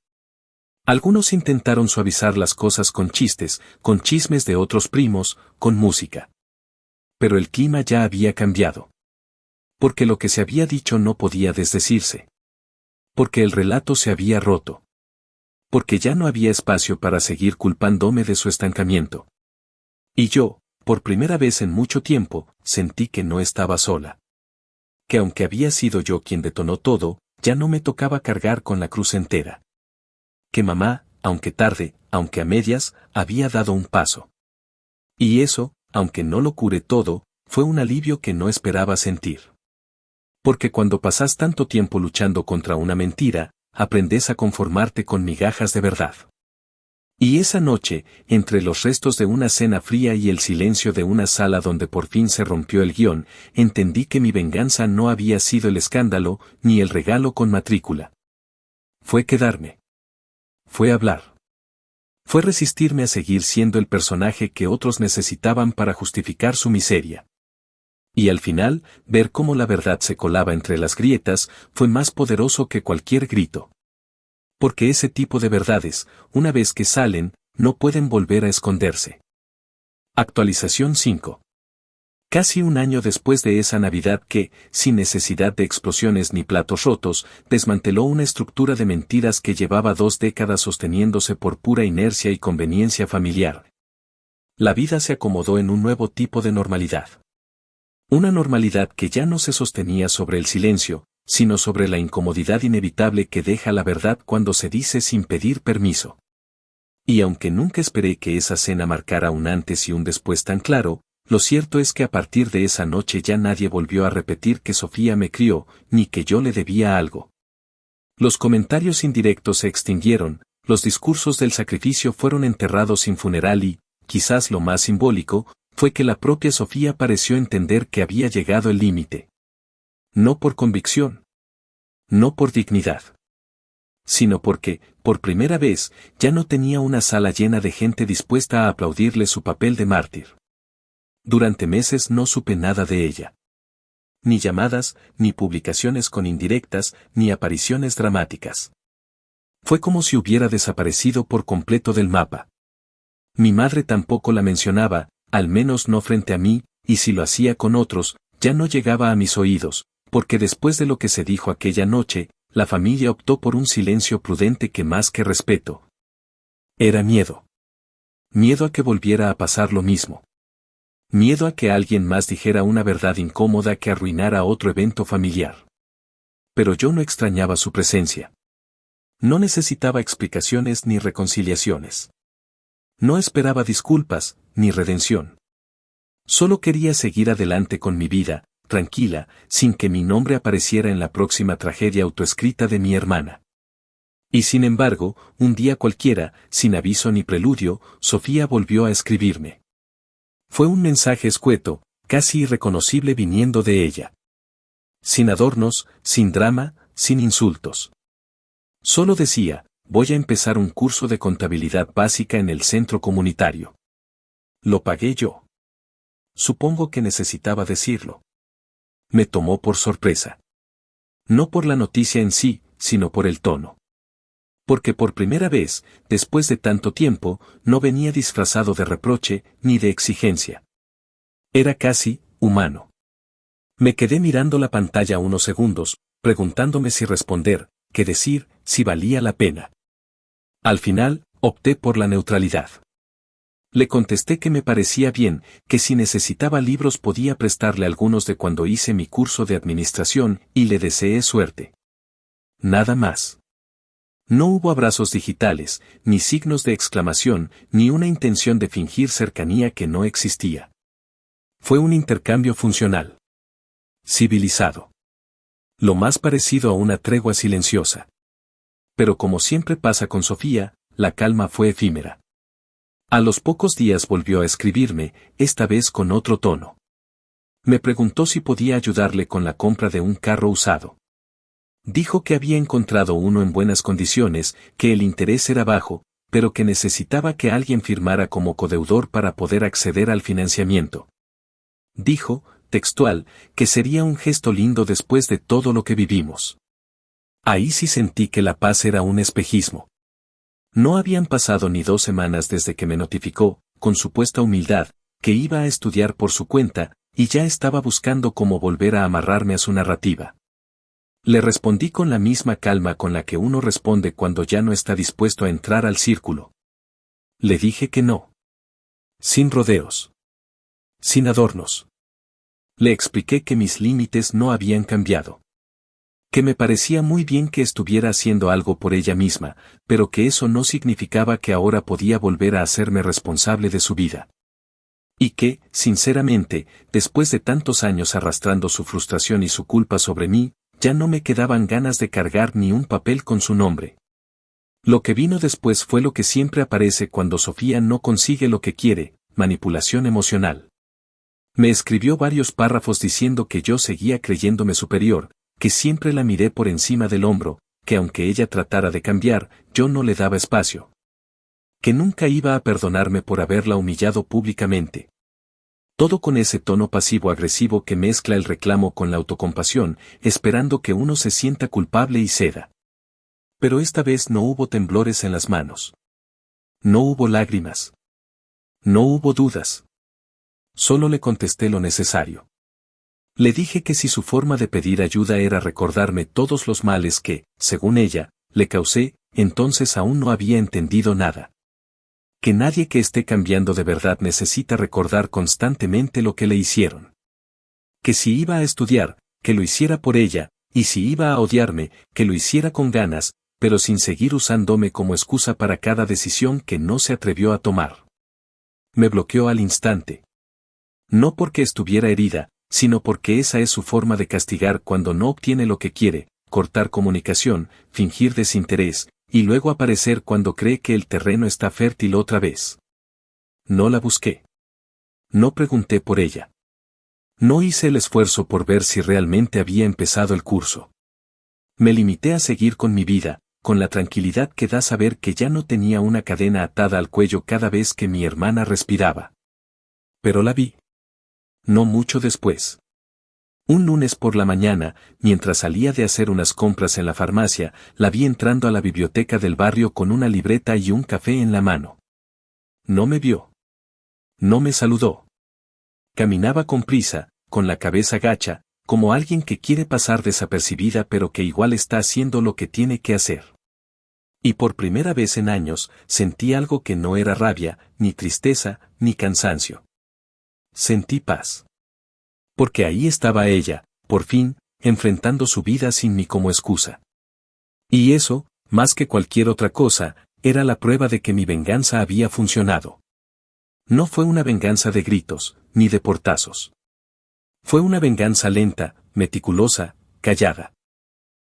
Algunos intentaron suavizar las cosas con chistes, con chismes de otros primos, con música. Pero el clima ya había cambiado. Porque lo que se había dicho no podía desdecirse. Porque el relato se había roto. Porque ya no había espacio para seguir culpándome de su estancamiento. Y yo, por primera vez en mucho tiempo, sentí que no estaba sola. Que aunque había sido yo quien detonó todo, ya no me tocaba cargar con la cruz entera. Que mamá, aunque tarde, aunque a medias, había dado un paso. Y eso, aunque no lo curé todo, fue un alivio que no esperaba sentir. Porque cuando pasas tanto tiempo luchando contra una mentira, aprendes a conformarte con migajas de verdad. Y esa noche, entre los restos de una cena fría y el silencio de una sala donde por fin se rompió el guión, entendí que mi venganza no había sido el escándalo, ni el regalo con matrícula. Fue quedarme. fue hablar. Fue resistirme a seguir siendo el personaje que otros necesitaban para justificar su miseria. Y al final, ver cómo la verdad se colaba entre las grietas, fue más poderoso que cualquier grito. Porque ese tipo de verdades, una vez que salen, no pueden volver a esconderse. Actualización 5. Casi un año después de esa Navidad que, sin necesidad de explosiones ni platos rotos, desmanteló una estructura de mentiras que llevaba 2 décadas sosteniéndose por pura inercia y conveniencia familiar. La vida se acomodó en un nuevo tipo de normalidad. Una normalidad que ya no se sostenía sobre el silencio, sino sobre la incomodidad inevitable que deja la verdad cuando se dice sin pedir permiso. Y aunque nunca esperé que esa cena marcara un antes y un después tan claro, lo cierto es que a partir de esa noche ya nadie volvió a repetir que Sofía me crió, ni que yo le debía algo. Los comentarios indirectos se extinguieron, los discursos del sacrificio fueron enterrados sin funeral y, quizás lo más simbólico, fue que la propia Sofía pareció entender que había llegado el límite. No por convicción. No por dignidad. Sino porque, por primera vez, ya no tenía una sala llena de gente dispuesta a aplaudirle su papel de mártir. Durante meses no supe nada de ella. Ni llamadas, ni publicaciones con indirectas, ni apariciones dramáticas. Fue como si hubiera desaparecido por completo del mapa. Mi madre tampoco la mencionaba, al menos no frente a mí, y si lo hacía con otros, ya no llegaba a mis oídos, porque después de lo que se dijo aquella noche, la familia optó por un silencio prudente que más que respeto. Era miedo. Miedo a que volviera a pasar lo mismo. Miedo a que alguien más dijera una verdad incómoda que arruinara otro evento familiar. Pero yo no extrañaba su presencia. No necesitaba explicaciones ni reconciliaciones. No esperaba disculpas, ni redención. Solo quería seguir adelante con mi vida, tranquila, sin que mi nombre apareciera en la próxima tragedia autoescrita de mi hermana. Y sin embargo, un día cualquiera, sin aviso ni preludio, Sofía volvió a escribirme. Fue un mensaje escueto, casi irreconocible viniendo de ella. Sin adornos, sin drama, sin insultos. Solo decía: voy a empezar un curso de contabilidad básica en el centro comunitario. Lo pagué yo. Supongo que necesitaba decirlo. Me tomó por sorpresa. No por la noticia en sí, sino por el tono. Porque por primera vez, después de tanto tiempo, no venía disfrazado de reproche, ni de exigencia. Era casi humano. Me quedé mirando la pantalla unos segundos, preguntándome si responder, qué decir, si valía la pena. Al final, opté por la neutralidad. Le contesté que me parecía bien, que si necesitaba libros podía prestarle algunos de cuando hice mi curso de administración, y le deseé suerte. Nada más. No hubo abrazos digitales, ni signos de exclamación, ni una intención de fingir cercanía que no existía. Fue un intercambio funcional. Civilizado. Lo más parecido a una tregua silenciosa. Pero como siempre pasa con Sofía, la calma fue efímera. A los pocos días volvió a escribirme, esta vez con otro tono. Me preguntó si podía ayudarle con la compra de un carro usado. Dijo que había encontrado uno en buenas condiciones, que el interés era bajo, pero que necesitaba que alguien firmara como codeudor para poder acceder al financiamiento. Dijo, textual, que sería un gesto lindo después de todo lo que vivimos. Ahí sí sentí que la paz era un espejismo. No habían pasado ni 2 semanas desde que me notificó, con supuesta humildad, que iba a estudiar por su cuenta, y ya estaba buscando cómo volver a amarrarme a su narrativa. Le respondí con la misma calma con la que uno responde cuando ya no está dispuesto a entrar al círculo. Le dije que no. Sin rodeos. Sin adornos. Le expliqué que mis límites no habían cambiado. Que me parecía muy bien que estuviera haciendo algo por ella misma, pero que eso no significaba que ahora podía volver a hacerme responsable de su vida. Y que, sinceramente, después de tantos años arrastrando su frustración y su culpa sobre mí, ya no me quedaban ganas de cargar ni un papel con su nombre. Lo que vino después fue lo que siempre aparece cuando Sofía no consigue lo que quiere: manipulación emocional. Me escribió varios párrafos diciendo que yo seguía creyéndome superior, que siempre la miré por encima del hombro, que aunque ella tratara de cambiar, yo no le daba espacio. Que nunca iba a perdonarme por haberla humillado públicamente. Todo con ese tono pasivo-agresivo que mezcla el reclamo con la autocompasión, esperando que uno se sienta culpable y ceda. Pero esta vez no hubo temblores en las manos. No hubo lágrimas. No hubo dudas. Solo le contesté lo necesario. Le dije que si su forma de pedir ayuda era recordarme todos los males que, según ella, le causé, entonces aún no había entendido nada. Que nadie que esté cambiando de verdad necesita recordar constantemente lo que le hicieron. Que si iba a estudiar, que lo hiciera por ella, y si iba a odiarme, que lo hiciera con ganas, pero sin seguir usándome como excusa para cada decisión que no se atrevió a tomar. Me bloqueó al instante. No porque estuviera herida, sino porque esa es su forma de castigar cuando no obtiene lo que quiere, cortar comunicación, fingir desinterés, y luego aparecer cuando cree que el terreno está fértil otra vez. No la busqué. No pregunté por ella. No hice el esfuerzo por ver si realmente había empezado el curso. Me limité a seguir con mi vida, con la tranquilidad que da saber que ya no tenía una cadena atada al cuello cada vez que mi hermana respiraba. Pero la vi. No mucho después. Un lunes por la mañana, mientras salía de hacer unas compras en la farmacia, la vi entrando a la biblioteca del barrio con una libreta y un café en la mano. No me vio. No me saludó. Caminaba con prisa, con la cabeza gacha, como alguien que quiere pasar desapercibida pero que igual está haciendo lo que tiene que hacer. Y por primera vez en años, sentí algo que no era rabia, ni tristeza, ni cansancio. Sentí paz. Porque ahí estaba ella, por fin, enfrentando su vida sin mí como excusa. Y eso, más que cualquier otra cosa, era la prueba de que mi venganza había funcionado. No fue una venganza de gritos, ni de portazos. Fue una venganza lenta, meticulosa, callada.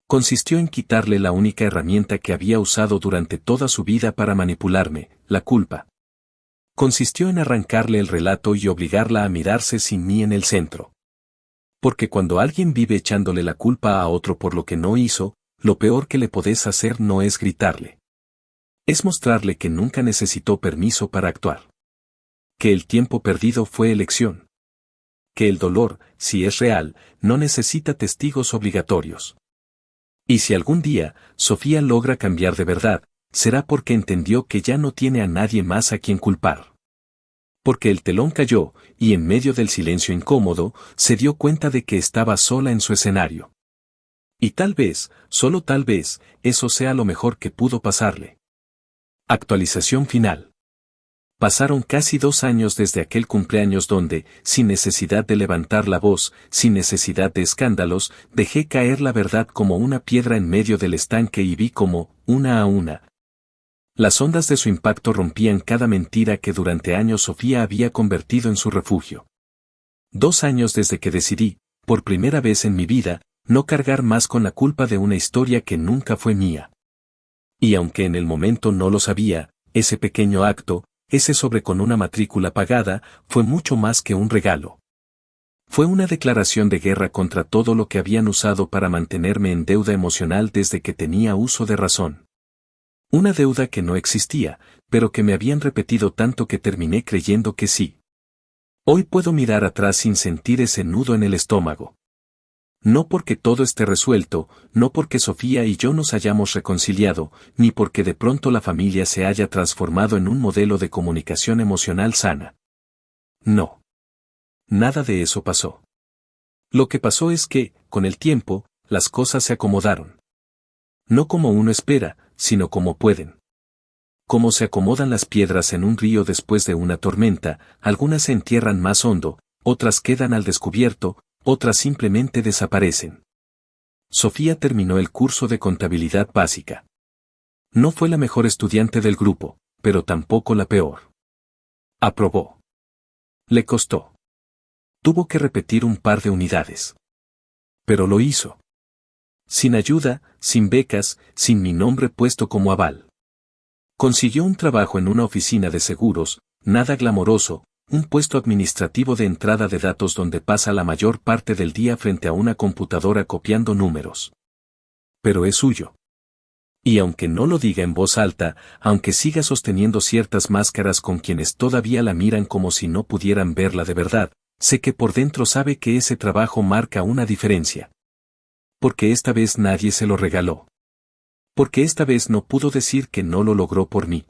Consistió en quitarle la única herramienta que había usado durante toda su vida para manipularme, la culpa. Consistió en arrancarle el relato y obligarla a mirarse sin mí en el centro. Porque cuando alguien vive echándole la culpa a otro por lo que no hizo, lo peor que le podés hacer no es gritarle. Es mostrarle que nunca necesitó permiso para actuar. Que el tiempo perdido fue elección. Que el dolor, si es real, no necesita testigos obligatorios. Y si algún día, Sofía logra cambiar de verdad, será porque entendió que ya no tiene a nadie más a quien culpar. Porque el telón cayó, y en medio del silencio incómodo, se dio cuenta de que estaba sola en su escenario. Y tal vez, solo tal vez, eso sea lo mejor que pudo pasarle. Actualización final. Pasaron casi 2 años desde aquel cumpleaños donde, sin necesidad de levantar la voz, sin necesidad de escándalos, dejé caer la verdad como una piedra en medio del estanque y vi como, una a una, las ondas de su impacto rompían cada mentira que durante años Sofía había convertido en su refugio. 2 años desde que decidí, por primera vez en mi vida, no cargar más con la culpa de una historia que nunca fue mía. Y aunque en el momento no lo sabía, ese pequeño acto, ese sobre con una matrícula pagada, fue mucho más que un regalo. Fue una declaración de guerra contra todo lo que habían usado para mantenerme en deuda emocional desde que tenía uso de razón. Una deuda que no existía, pero que me habían repetido tanto que terminé creyendo que sí. Hoy puedo mirar atrás sin sentir ese nudo en el estómago. No porque todo esté resuelto, no porque Sofía y yo nos hayamos reconciliado, ni porque de pronto la familia se haya transformado en un modelo de comunicación emocional sana. No. Nada de eso pasó. Lo que pasó es que, con el tiempo, las cosas se acomodaron. No como uno espera, sino como pueden. Como se acomodan las piedras en un río después de una tormenta, algunas se entierran más hondo, otras quedan al descubierto, otras simplemente desaparecen. Sofía terminó el curso de contabilidad básica. No fue la mejor estudiante del grupo, pero tampoco la peor. Aprobó. Le costó. Tuvo que repetir un par de unidades. Pero lo hizo. Sin ayuda, sin becas, sin mi nombre puesto como aval. Consiguió un trabajo en una oficina de seguros, nada glamoroso, un puesto administrativo de entrada de datos donde pasa la mayor parte del día frente a una computadora copiando números. Pero es suyo. Y aunque no lo diga en voz alta, aunque siga sosteniendo ciertas máscaras con quienes todavía la miran como si no pudieran verla de verdad, sé que por dentro sabe que ese trabajo marca una diferencia. Porque esta vez nadie se lo regaló. Porque esta vez no pudo decir que no lo logró por mí.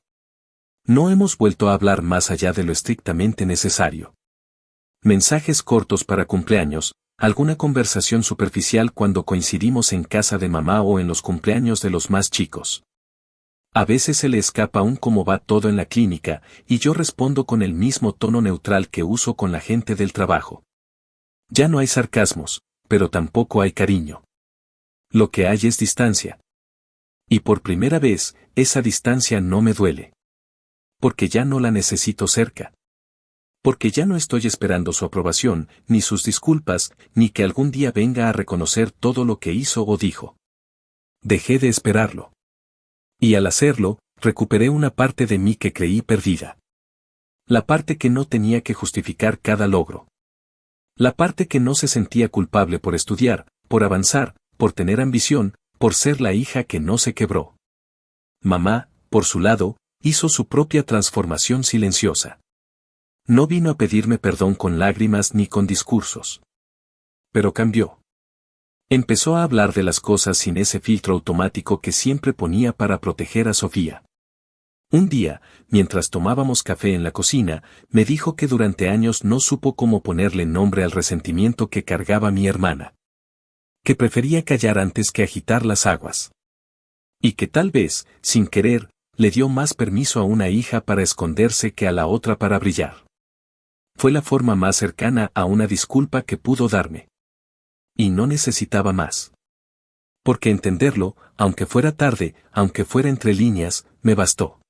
No hemos vuelto a hablar más allá de lo estrictamente necesario. Mensajes cortos para cumpleaños, alguna conversación superficial cuando coincidimos en casa de mamá o en los cumpleaños de los más chicos. A veces se le escapa un cómo va todo en la clínica, y yo respondo con el mismo tono neutral que uso con la gente del trabajo. Ya no hay sarcasmos, pero tampoco hay cariño. Lo que hay es distancia. Y por primera vez, esa distancia no me duele. Porque ya no la necesito cerca. Porque ya no estoy esperando su aprobación, ni sus disculpas, ni que algún día venga a reconocer todo lo que hizo o dijo. Dejé de esperarlo. Y al hacerlo, recuperé una parte de mí que creí perdida. La parte que no tenía que justificar cada logro. La parte que no se sentía culpable por estudiar, por avanzar, por tener ambición, por ser la hija que no se quebró. Mamá, por su lado, hizo su propia transformación silenciosa. No vino a pedirme perdón con lágrimas ni con discursos. Pero cambió. Empezó a hablar de las cosas sin ese filtro automático que siempre ponía para proteger a Sofía. Un día, mientras tomábamos café en la cocina, me dijo que durante años no supo cómo ponerle nombre al resentimiento que cargaba mi hermana. Que prefería callar antes que agitar las aguas. Y que tal vez, sin querer, le dio más permiso a una hija para esconderse que a la otra para brillar. Fue la forma más cercana a una disculpa que pudo darme. Y no necesitaba más. Porque entenderlo, aunque fuera tarde, aunque fuera entre líneas, me bastó.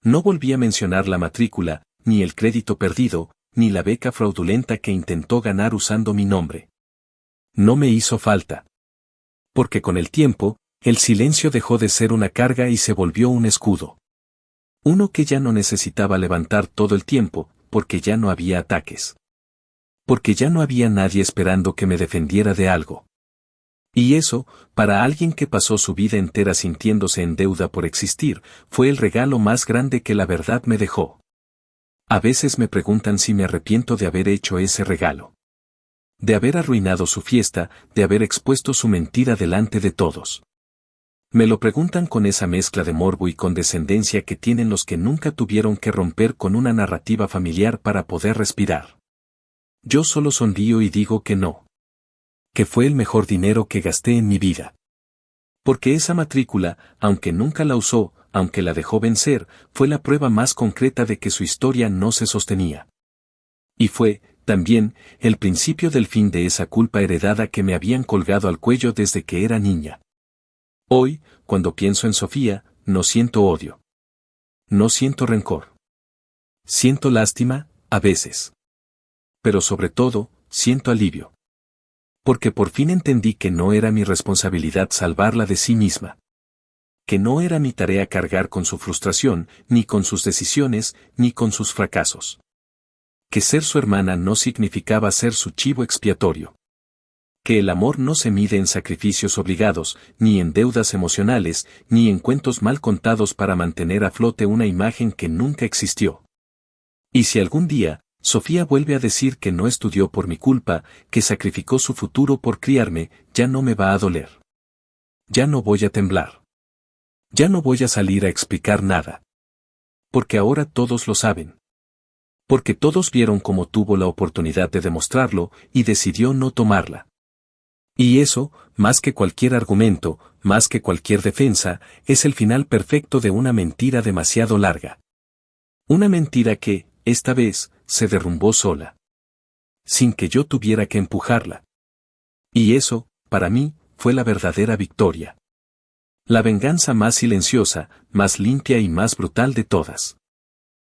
No volví a mencionar la matrícula, ni el crédito perdido, ni la beca fraudulenta que intentó ganar usando mi nombre. No me hizo falta. Porque con el tiempo, el silencio dejó de ser una carga y se volvió un escudo. Uno que ya no necesitaba levantar todo el tiempo, porque ya no había ataques. Porque ya no había nadie esperando que me defendiera de algo. Y eso, para alguien que pasó su vida entera sintiéndose en deuda por existir, fue el regalo más grande que la verdad me dejó. A veces me preguntan si me arrepiento de haber hecho ese regalo. De haber arruinado su fiesta, de haber expuesto su mentira delante de todos. Me lo preguntan con esa mezcla de morbo y condescendencia que tienen los que nunca tuvieron que romper con una narrativa familiar para poder respirar. Yo solo sonrío y digo que no. Que fue el mejor dinero que gasté en mi vida. Porque esa matrícula, aunque nunca la usó, aunque la dejó vencer, fue la prueba más concreta de que su historia no se sostenía. Y fue, también, el principio del fin de esa culpa heredada que me habían colgado al cuello desde que era niña. Hoy, cuando pienso en Sofía, no siento odio. No siento rencor. Siento lástima, a veces. Pero sobre todo, siento alivio. Porque por fin entendí que no era mi responsabilidad salvarla de sí misma. Que no era mi tarea cargar con su frustración, ni con sus decisiones, ni con sus fracasos. Que ser su hermana no significaba ser su chivo expiatorio. Que el amor no se mide en sacrificios obligados, ni en deudas emocionales, ni en cuentos mal contados para mantener a flote una imagen que nunca existió. Y si algún día, Sofía vuelve a decir que no estudió por mi culpa, que sacrificó su futuro por criarme, ya no me va a doler. Ya no voy a temblar. Ya no voy a salir a explicar nada. Porque ahora todos lo saben. Porque todos vieron cómo tuvo la oportunidad de demostrarlo, y decidió no tomarla. Y eso, más que cualquier argumento, más que cualquier defensa, es el final perfecto de una mentira demasiado larga. Una mentira que, esta vez, se derrumbó sola. Sin que yo tuviera que empujarla. Y eso, para mí, fue la verdadera victoria. La venganza más silenciosa, más limpia y más brutal de todas.